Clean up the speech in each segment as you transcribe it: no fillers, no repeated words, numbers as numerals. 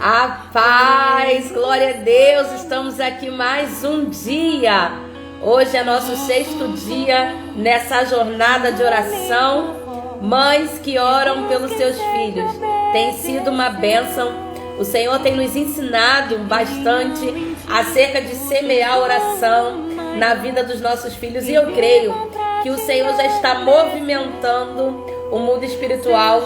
A paz, glória a Deus, estamos aqui mais um dia. Hoje é nosso 6º dia nessa jornada de oração. Mães que oram pelos seus filhos, tem sido uma bênção. O Senhor tem nos ensinado bastante acerca de semear oração na vida dos nossos filhos. E eu creio que o Senhor já está movimentando o mundo espiritual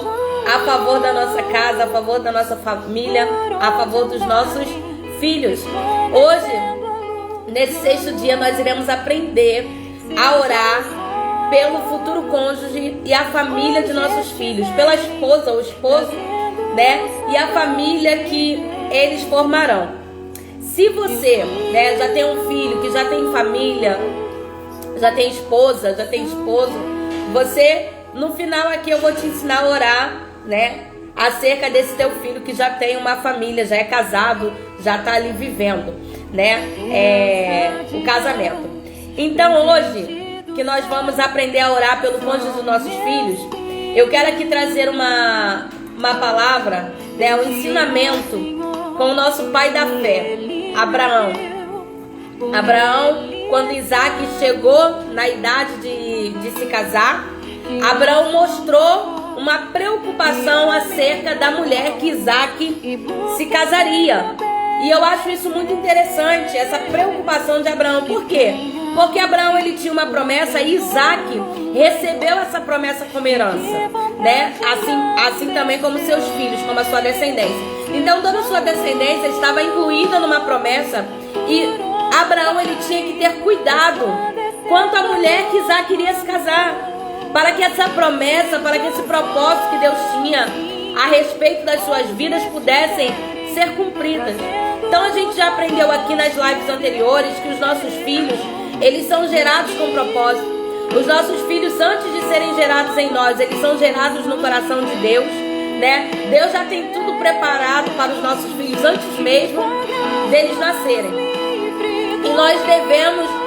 a favor da nossa casa, a favor da nossa família, a favor dos nossos filhos. Hoje, nesse 6º dia, nós iremos aprender a orar pelo futuro cônjuge e a família de nossos filhos, pela esposa, o esposo, né? E a família que eles formarão. Se você, né, já tem um filho que já tem família, já tem esposa, já tem esposo, você, no final aqui eu vou te ensinar a orar, né, acerca desse teu filho que já tem uma família, já é casado, já está ali vivendo, né, o casamento. Então hoje, que nós vamos aprender a orar pelo cônjuge dos nossos filhos, eu quero aqui trazer uma palavra, né, um ensinamento com o nosso pai da fé, Abraão. Abraão, quando Isaac chegou na idade de se casar, Abraão mostrou uma preocupação acerca da mulher que Isaac se casaria. E eu acho isso muito interessante, essa preocupação de Abraão. Por quê? Porque Abraão, ele tinha uma promessa e Isaac recebeu essa promessa como herança, né? Assim também como seus filhos, como a sua descendência. Então toda a sua descendência estava incluída numa promessa e Abraão, ele tinha que ter cuidado quanto à mulher que Isaac iria se casar, para que essa promessa, para que esse propósito que Deus tinha a respeito das suas vidas pudessem ser cumpridas. Então a gente já aprendeu aqui nas lives anteriores que os nossos filhos, eles são gerados com propósito. Os nossos filhos, antes de serem gerados em nós, eles são gerados no coração de Deus, né? Deus já tem tudo preparado para os nossos filhos antes mesmo deles nascerem. E nós devemos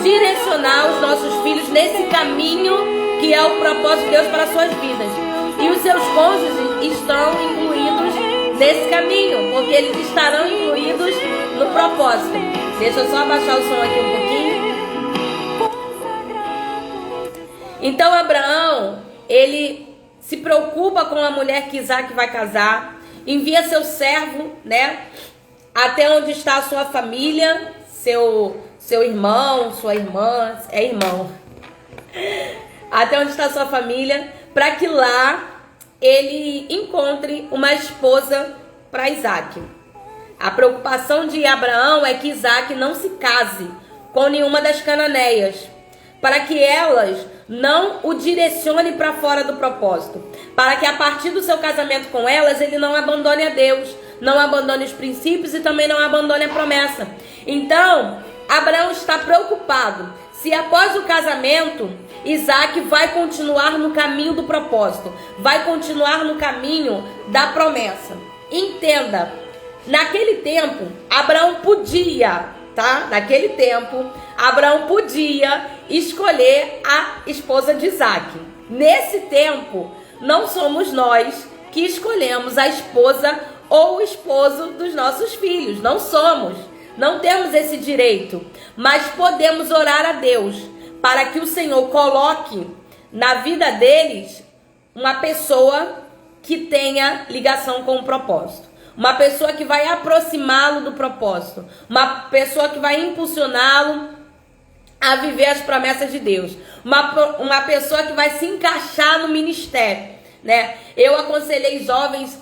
direcionar os nossos filhos nesse caminho que é o propósito de Deus para as suas vidas. E os seus cônjuges estão incluídos nesse caminho, porque eles estarão incluídos no propósito. Deixa eu só abaixar o som aqui um pouquinho. Então Abraão, ele se preocupa com a mulher que Isaac vai casar, envia seu servo, né, até onde está a sua família, seu irmão, sua irmã, irmão, até onde está a sua família, para que lá ele encontre uma esposa para Isaac. A preocupação de Abraão é que Isaac não se case com nenhuma das cananeias, para que elas não o direcione para fora do propósito, para que a partir do seu casamento com elas, ele não abandone a Deus, não abandone os princípios e também não abandone a promessa. Então, Abraão está preocupado se após o casamento, Isaac vai continuar no caminho do propósito, vai continuar no caminho da promessa. Entenda, naquele tempo, Abraão podia, tá? Naquele tempo, Abraão podia escolher a esposa de Isaac. Nesse tempo, não somos nós que escolhemos a esposa ou o esposo dos nossos filhos. Não somos. Não temos esse direito. Mas podemos orar a Deus para que o Senhor coloque na vida deles uma pessoa que tenha ligação com o propósito. Uma pessoa que vai aproximá-lo do propósito. Uma pessoa que vai impulsioná-lo a viver as promessas de Deus. Uma pessoa que vai se encaixar no ministério, né? Eu aconselhei jovens,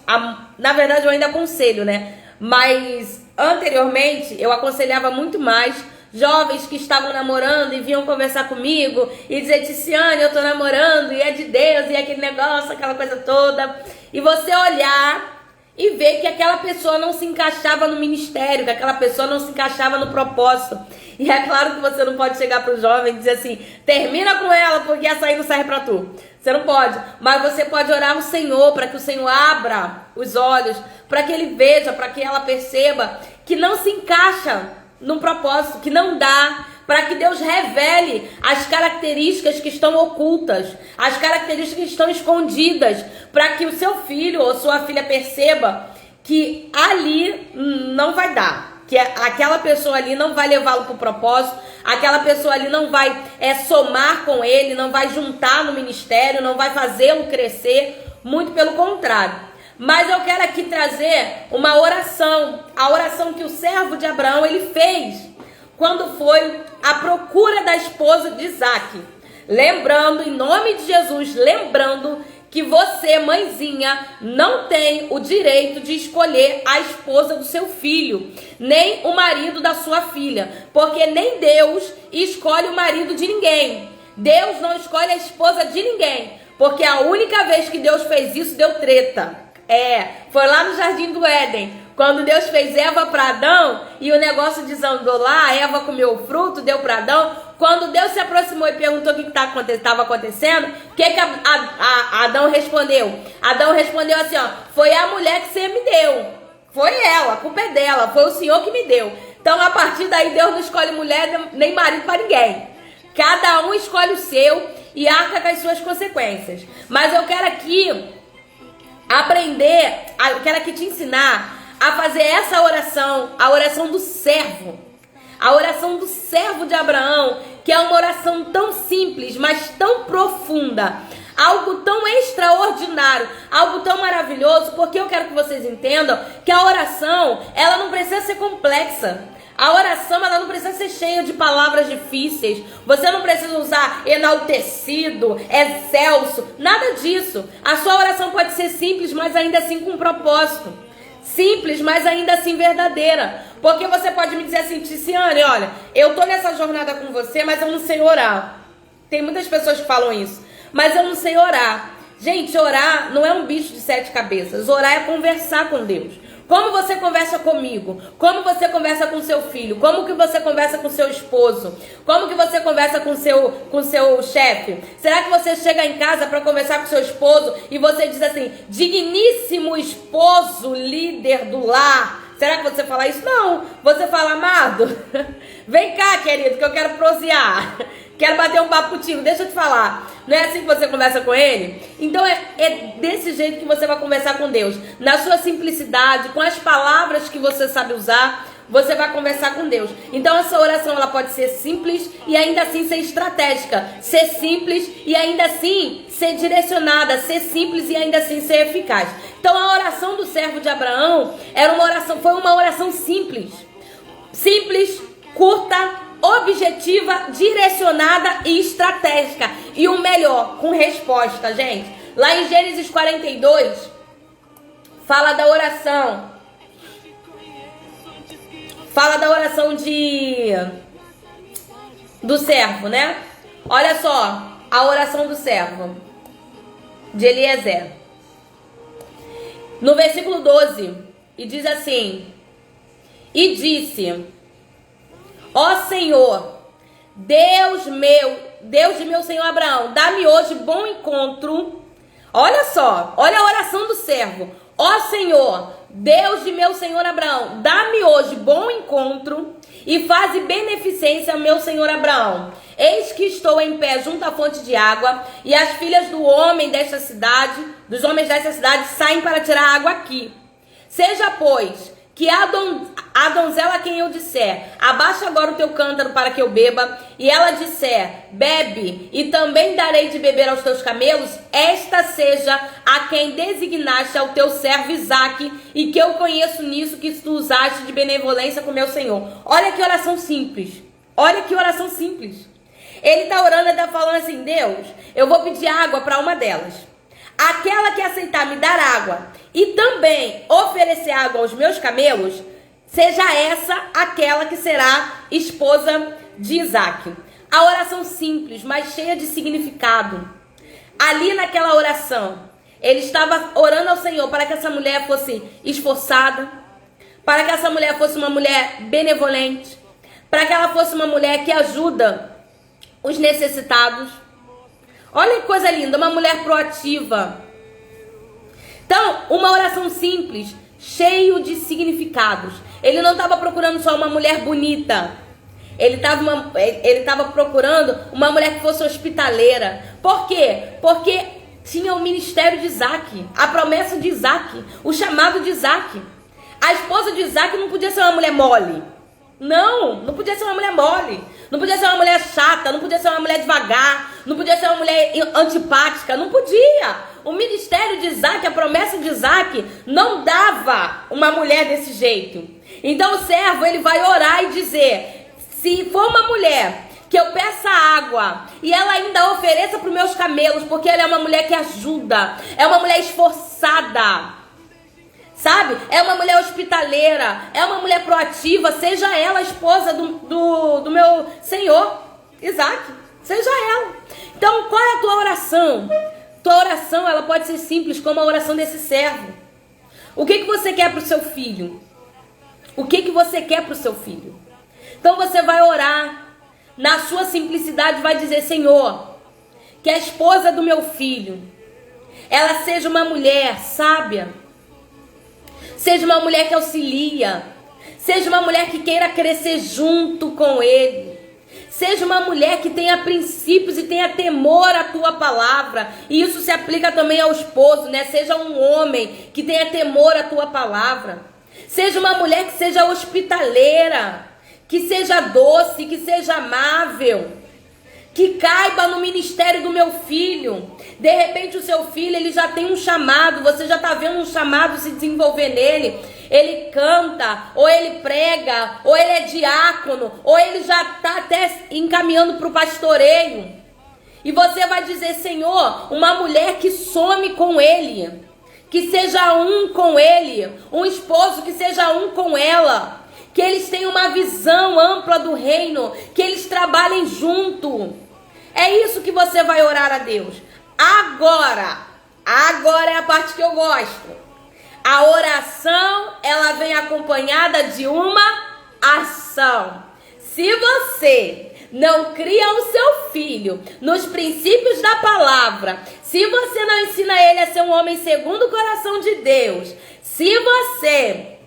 na verdade eu ainda aconselho, né? Mas anteriormente eu aconselhava muito mais jovens que estavam namorando e vinham conversar comigo e dizer: Ticiane, eu tô namorando e é de Deus e é aquele negócio, aquela coisa toda. E você olhar e ver que aquela pessoa não se encaixava no ministério, que aquela pessoa não se encaixava no propósito. E é claro que você não pode chegar para o jovem e dizer assim: termina com ela porque essa aí não serve para tu. Você não pode, mas você pode orar ao Senhor para que o Senhor abra os olhos, para que ele veja, para que ela perceba que não se encaixa no propósito, que não dá, para que Deus revele as características que estão ocultas, as características que estão escondidas, para que o seu filho ou sua filha perceba que ali não vai dar, que aquela pessoa ali não vai levá-lo para o propósito, aquela pessoa ali não vai somar com ele, não vai juntar no ministério, não vai fazê-lo crescer, muito pelo contrário. Mas eu quero aqui trazer uma oração, a oração que o servo de Abraão ele fez quando foi à procura da esposa de Isaac. Lembrando, em nome de Jesus, lembrando que você, mãezinha, não tem o direito de escolher a esposa do seu filho, nem o marido da sua filha, porque nem Deus escolhe o marido de ninguém. Deus não escolhe a esposa de ninguém, porque a única vez que Deus fez isso, deu treta. Foi lá no Jardim do Éden, quando Deus fez Eva para Adão e o negócio desandou lá, Eva comeu o fruto, deu para Adão. Quando Deus se aproximou e perguntou o que estava acontecendo, o que Adão respondeu? Adão respondeu assim, ó, foi a mulher que você me deu, foi ela, a culpa é dela, foi o Senhor que me deu. Então a partir daí Deus não escolhe mulher nem marido para ninguém. Cada um escolhe o seu e arca com as suas consequências. Mas eu quero aqui aprender, eu quero aqui te ensinar a fazer essa oração, a oração do servo. A oração do servo de Abraão, que é uma oração tão simples, mas tão profunda. Algo tão extraordinário, algo tão maravilhoso, porque eu quero que vocês entendam que a oração, ela não precisa ser complexa. A oração, ela não precisa ser cheia de palavras difíceis. Você não precisa usar enaltecido, excelso, nada disso. A sua oração pode ser simples, mas ainda assim com um propósito. Simples, mas ainda assim verdadeira. Porque você pode me dizer assim, Ticiane, olha, eu tô nessa jornada com você, mas eu não sei orar. Tem muitas pessoas que falam isso. Mas eu não sei orar. Gente, orar não é um bicho de 7 cabeças. Orar é conversar com Deus. Como você conversa comigo? Como você conversa com seu filho? Como que você conversa com seu esposo? Como que você conversa com seu chefe? Será que você chega em casa para conversar com seu esposo e você diz assim, digníssimo esposo, líder do lar? Será que você fala isso? Não. Você fala, amado, vem cá, querido, que eu quero prosear. Quero bater um papo contigo, deixa eu te falar. Não é assim que você conversa com ele? Então é desse jeito que você vai conversar com Deus. Na sua simplicidade, com as palavras que você sabe usar, você vai conversar com Deus. Então essa oração ela pode ser simples e ainda assim ser estratégica. Ser simples e ainda assim ser direcionada. Ser simples e ainda assim ser eficaz. Então a oração do servo de Abraão foi uma oração simples. Simples, curta, objetiva, direcionada e estratégica. E o melhor, com resposta, gente. Lá em Gênesis 42, fala da oração. Fala da oração do servo, né? Olha só, a oração do servo de Eliezer. No versículo 12, e diz assim: e disse: ó Senhor, Deus de meu Senhor Abraão, dá-me hoje bom encontro. Olha só, olha a oração do servo. Ó Senhor, Deus de meu Senhor Abraão, dá-me hoje bom encontro e faze beneficência ao meu Senhor Abraão. Eis que estou em pé junto à fonte de água, e as filhas dos homens desta cidade saem para tirar água aqui. Seja, pois, que a donzela a quem eu disser, abaixa agora o teu cântaro para que eu beba, e ela disser, bebe, e também darei de beber aos teus camelos, esta seja a quem designaste ao teu servo Isaque, e que eu conheço nisso que tu usaste de benevolência com meu Senhor. Olha que oração simples. Olha que oração simples. Ele está orando e está falando assim, Deus, eu vou pedir água para uma delas. Aquela que aceitar me dar água e também oferecer água aos meus camelos, seja essa aquela que será esposa de Isaque. A oração simples, mas cheia de significado. Ali naquela oração, ele estava orando ao Senhor para que essa mulher fosse esforçada, para que essa mulher fosse uma mulher benevolente, para que ela fosse uma mulher que ajuda os necessitados. Olha que coisa linda, uma mulher proativa. Então, uma oração simples, cheio de significados. Ele não estava procurando só uma mulher bonita. Ele estava procurando uma mulher que fosse hospitaleira. Por quê? Porque tinha o ministério de Isaque, a promessa de Isaque, o chamado de Isaque. A esposa de Isaac não podia ser uma mulher mole. Não podia ser uma mulher mole. Não podia ser uma mulher chata, não podia ser uma mulher devagar, não podia ser uma mulher antipática, não podia. O ministério de Isaac, a promessa de Isaac, não dava uma mulher desse jeito. Então o servo, ele vai orar e dizer, se for uma mulher que eu peça água e ela ainda ofereça para os meus camelos, porque ela é uma mulher que ajuda, é uma mulher esforçada, sabe? É uma mulher hospitaleira, é uma mulher proativa, seja ela a esposa do meu Senhor, Isaac, seja ela. Então, qual é a tua oração? Tua oração, ela pode ser simples, como a oração desse servo. O que você quer para o seu filho? O que você quer para o seu filho? Então, você vai orar, na sua simplicidade, vai dizer, Senhor, que a esposa do meu filho, ela seja uma mulher sábia, seja uma mulher que auxilia, seja uma mulher que queira crescer junto com ele, seja uma mulher que tenha princípios e tenha temor à tua palavra. E isso se aplica também ao esposo, né? Seja um homem que tenha temor à tua palavra. Seja uma mulher que seja hospitaleira, que seja doce, que seja amável, que caiba no ministério do meu filho. De repente o seu filho, ele já tem um chamado, você já está vendo um chamado se desenvolver nele. Ele canta, ou ele prega, ou ele é diácono, ou ele já está até encaminhando para o pastoreio. E você vai dizer, Senhor, uma mulher que some com ele, que seja um com ele, um esposo que seja um com ela, que eles tenham uma visão ampla do reino, que eles trabalhem junto. É isso que você vai orar a Deus. Agora é a parte que eu gosto. A oração, ela vem acompanhada de uma ação. Se você não cria o seu filho nos princípios da palavra, se você não ensina ele a ser um homem segundo o coração de Deus, se você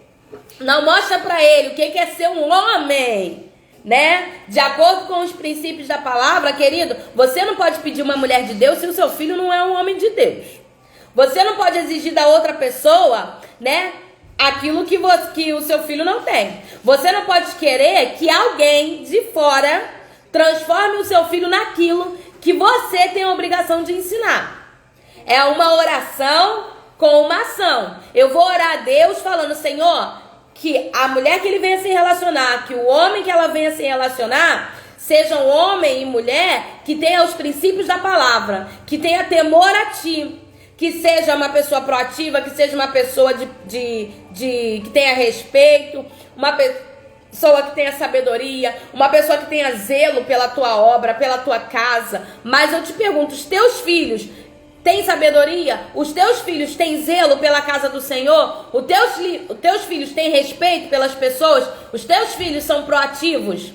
não mostra para ele o que é ser um homem, né? De acordo com os princípios da palavra, querido, você não pode pedir uma mulher de Deus se o seu filho não é um homem de Deus. Você não pode exigir da outra pessoa, né, aquilo que o seu filho não tem. Você não pode querer que alguém de fora transforme o seu filho naquilo que você tem a obrigação de ensinar. É uma oração com uma ação. Eu vou orar a Deus falando, Senhor, que a mulher que ele venha se relacionar, que o homem que ela venha se relacionar, sejam homem e mulher que tenha os princípios da palavra, que tenha temor a ti, que seja uma pessoa proativa, que seja uma pessoa que tenha respeito, uma pessoa que tenha sabedoria, uma pessoa que tenha zelo pela tua obra, pela tua casa. Mas eu te pergunto, os teus filhos têm sabedoria? Os teus filhos têm zelo pela casa do Senhor? Os teus filhos têm respeito pelas pessoas? Os teus filhos são proativos?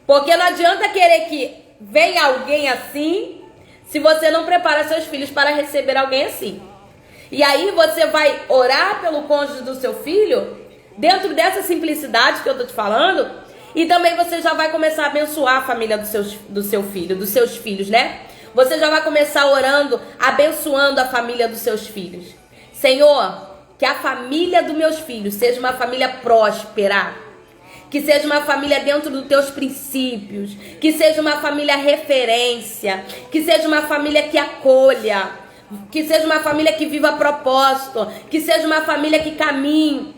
Porque não adianta querer que venha alguém assim, se você não prepara seus filhos para receber alguém assim. E aí você vai orar pelo cônjuge do seu filho, dentro dessa simplicidade que eu tô te falando, e também você já vai começar a abençoar a família do seu filho, dos seus filhos, né? Você já vai começar orando, abençoando a família dos seus filhos. Senhor, que a família dos meus filhos seja uma família próspera, que seja uma família dentro dos teus princípios, que seja uma família referência, que seja uma família que acolha, que seja uma família que viva a propósito, que seja uma família que caminhe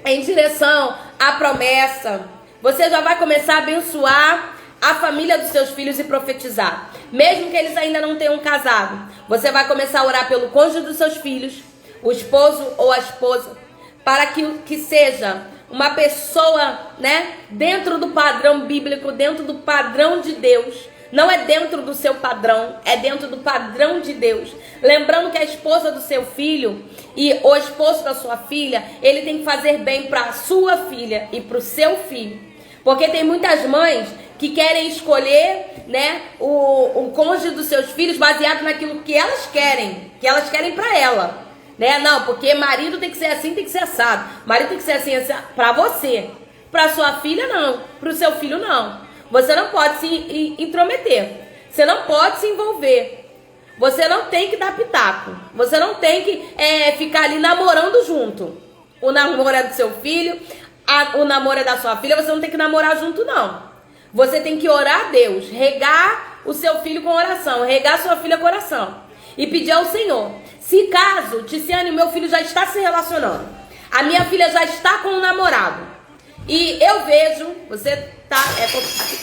em direção à promessa. Você já vai começar a abençoar a família dos seus filhos e profetizar. Mesmo que eles ainda não tenham casado, você vai começar a orar pelo cônjuge dos seus filhos, o esposo ou a esposa, para que seja uma pessoa, né, dentro do padrão bíblico, dentro do padrão de Deus. Não é dentro do seu padrão, é dentro do padrão de Deus. Lembrando que a esposa do seu filho e o esposo da sua filha, ele tem que fazer bem para a sua filha e para o seu filho. Porque tem muitas mães que querem escolher, né, o cônjuge dos seus filhos baseado naquilo que elas querem para ela. Né? Não, porque marido tem que ser assim, tem que ser assado. Marido tem que ser assim, assim para você. Para sua filha, não. Para o seu filho, não. Você não pode se intrometer. Você não pode se envolver. Você não tem que dar pitaco. Você não tem que ficar ali namorando junto. o namoro é do seu filho, o namoro é da sua filha, você não tem que namorar junto, não. Você tem que orar a Deus, regar o seu filho com oração, regar a sua filha com oração. E pedir ao Senhor. Se caso, Ticiane, meu filho já está se relacionando, a minha filha já está com um namorado, e eu vejo,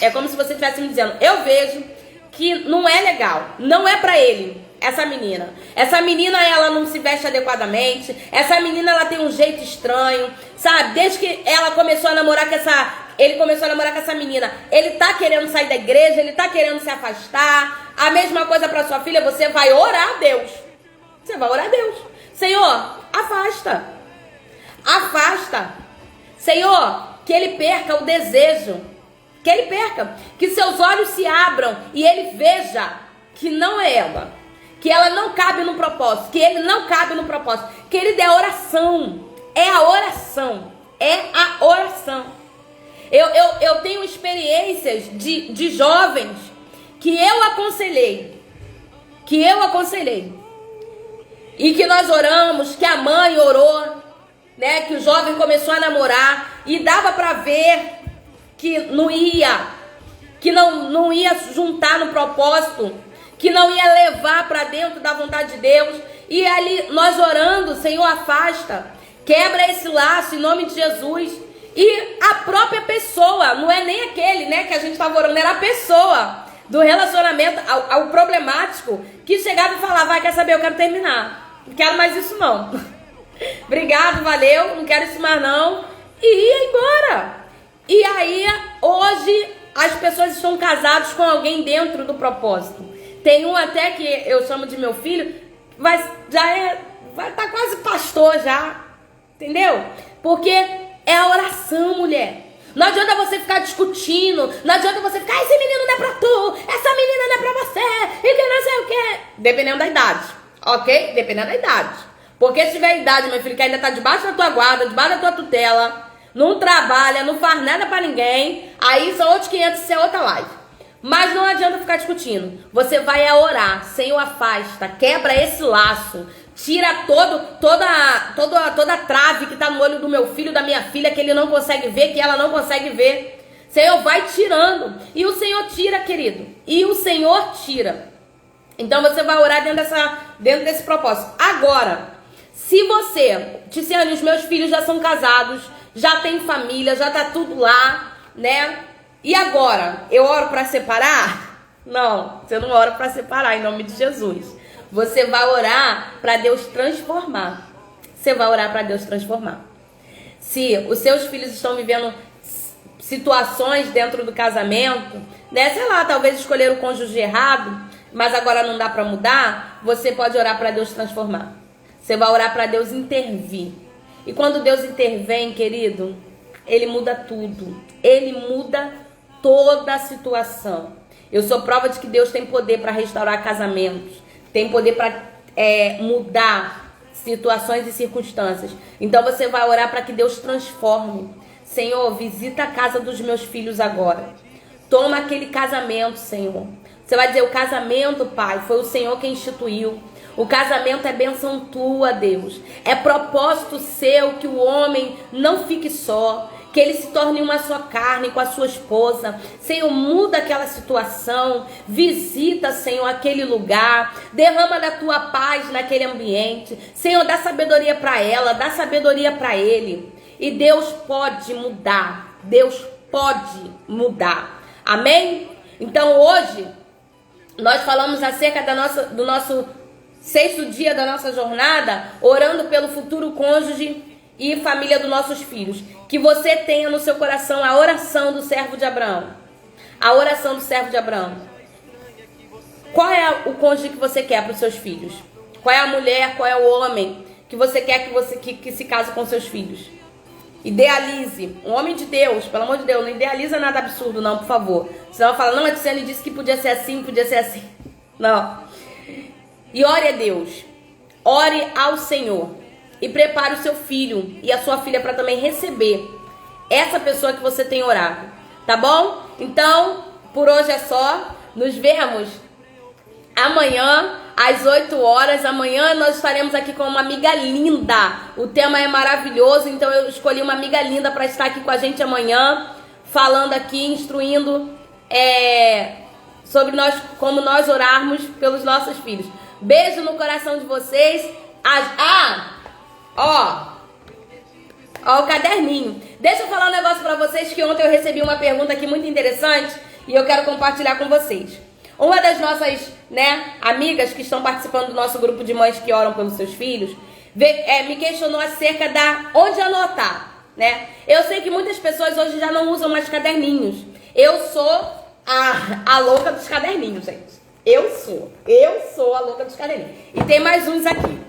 é como se você estivesse me dizendo, eu vejo que não é legal, não é pra ele, essa menina. Essa menina, ela não se veste adequadamente, essa menina, ela tem um jeito estranho, sabe? Desde que ela começou a namorar com ele começou a namorar com essa menina, ele tá querendo sair da igreja, ele tá querendo se afastar. A mesma coisa pra sua filha, você vai orar a Deus. Você vai orar a Deus. Senhor, afasta. Afasta. Senhor, que ele perca o desejo. Que ele perca. Que seus olhos se abram e ele veja que não é ela. Que ela não cabe no propósito. Que ele não cabe no propósito. Que ele dê a oração. É a oração. É a oração. Eu tenho experiências de jovens que eu aconselhei. E que nós oramos, que a mãe orou, né? Que o jovem começou a namorar e dava pra ver que não ia juntar no propósito, que não ia levar pra dentro da vontade de Deus. E ali nós orando, Senhor, afasta, quebra esse laço em nome de Jesus. E a própria pessoa, não é nem aquele, né, que a gente estava orando, era a pessoa do relacionamento, ao problemático, que chegava e falava, vai, quer saber, eu quero terminar, não quero mais isso não. Obrigado, valeu, não quero isso mais não. E ia embora. E aí, hoje, as pessoas estão casadas com alguém dentro do propósito. Tem um até que eu chamo de meu filho, vai estar quase pastor já, entendeu? Porque é a oração, mulher. Não adianta você ficar discutindo, não adianta você ficar, esse menino não é pra tu, essa menina não é pra você, e que não sei o quê. Dependendo da idade, ok? Dependendo da idade. Porque se tiver idade, meu filho, que ainda tá debaixo da tua guarda, debaixo da tua tutela, não trabalha, não faz nada pra ninguém, aí são outros 500, isso é outra live. Mas não adianta ficar discutindo. Você vai a orar, Senhor, afasta, quebra esse laço. Tira toda a trave que está no olho do meu filho, da minha filha, que ele não consegue ver, que ela não consegue ver. Senhor, vai tirando. E o Senhor tira, querido. E o Senhor tira. Então você vai orar dentro desse propósito. Agora, se você, Ticiane, os meus filhos já são casados, já tem família, já tá tudo lá, né? E agora, eu oro para separar? Não, você não ora para separar, em nome de Jesus. Você vai orar para Deus transformar. Você vai orar para Deus transformar. Se os seus filhos estão vivendo situações dentro do casamento, né? Sei lá, talvez escolher o cônjuge errado, mas agora não dá para mudar, você pode orar para Deus transformar. Você vai orar para Deus intervir. E quando Deus intervém, querido, Ele muda tudo. Ele muda toda a situação. Eu sou prova de que Deus tem poder para restaurar casamentos. Tem poder para mudar situações e circunstâncias. Então você vai orar para que Deus transforme. Senhor, visita a casa dos meus filhos agora. Toma aquele casamento, Senhor. Você vai dizer, o casamento, Pai, foi o Senhor quem instituiu. O casamento é bênção tua, Deus. É propósito seu que o homem não fique só. Que ele se torne uma só carne com a sua esposa. Senhor, muda aquela situação. Visita, Senhor, aquele lugar. Derrama da tua paz naquele ambiente. Senhor, dá sabedoria para ela, dá sabedoria para ele. E Deus pode mudar. Deus pode mudar. Amém? Então hoje, nós falamos acerca do nosso 6º dia da nossa jornada, orando pelo futuro cônjuge e família dos nossos filhos. Que você tenha no seu coração a oração do servo de Abraão. A oração do servo de Abraão. Qual é o cônjuge que você quer para os seus filhos? Qual é a mulher, qual é o homem que você quer que se case com seus filhos? Idealize. Um homem de Deus, pelo amor de Deus, não idealiza nada absurdo não, por favor. Senão fala, não, a Tiziane disse que podia ser assim, podia ser assim. Não. E ore a Deus. Ore ao Senhor. E prepare o seu filho e a sua filha para também receber essa pessoa que você tem orado. Tá bom? Então, por hoje é só. Nos vemos amanhã às 8 horas. Amanhã nós estaremos aqui com uma amiga linda. O tema é maravilhoso, então eu escolhi uma amiga linda para estar aqui com a gente amanhã, falando aqui, instruindo sobre nós, como nós orarmos pelos nossos filhos. Beijo no coração de vocês. Ó o caderninho. Deixa eu falar um negócio pra vocês, que ontem eu recebi uma pergunta aqui muito interessante e eu quero compartilhar com vocês. Uma das nossas, amigas que estão participando do nosso grupo de mães que oram pelos seus filhos, me questionou acerca da onde anotar, Eu sei que muitas pessoas hoje já não usam mais caderninhos. Eu sou a louca dos caderninhos, gente. Eu sou a louca dos caderninhos. E tem mais uns aqui.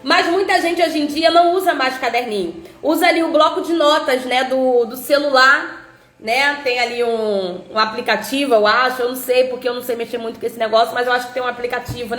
Mas muita gente hoje em dia não usa mais caderninho. Usa ali o bloco de notas, do celular, Tem ali um aplicativo, eu acho. Eu não sei, porque eu não sei mexer muito com esse negócio, mas eu acho que tem um aplicativo,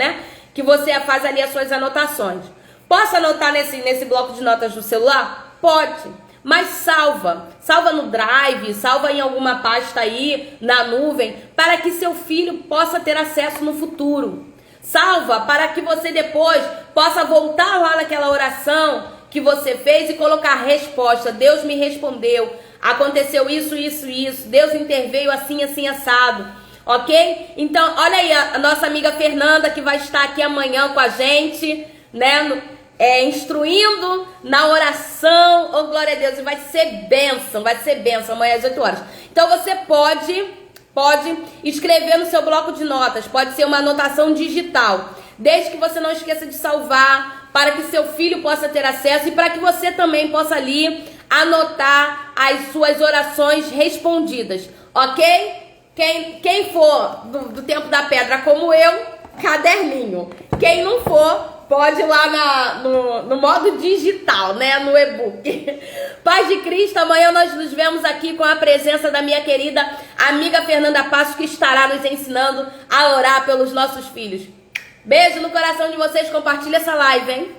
que você faz ali as suas anotações. Posso anotar nesse bloco de notas do celular? Pode. Mas salva no Drive, salva em alguma pasta aí, na nuvem, para que seu filho possa ter acesso no futuro. Salva para que você depois possa voltar lá naquela oração que você fez e colocar a resposta. Deus me respondeu, aconteceu isso, isso, isso. Deus interveio assim, assim, assado. Ok? Então, olha aí a nossa amiga Fernanda, que vai estar aqui amanhã com a gente, instruindo na oração. Oh, glória a Deus, e vai ser bênção amanhã às 8 horas. Então você pode escrever no seu bloco de notas, pode ser uma anotação digital, desde que você não esqueça de salvar, para que seu filho possa ter acesso e para que você também possa ali anotar as suas orações respondidas, ok? Quem for do tempo da pedra como eu, caderninho. Quem não for, pode ir lá no modo digital, no e-book. Paz de Cristo, amanhã nós nos vemos aqui com a presença da minha querida amiga Fernanda Passos, que estará nos ensinando a orar pelos nossos filhos. Beijo no coração de vocês, compartilha essa live, hein?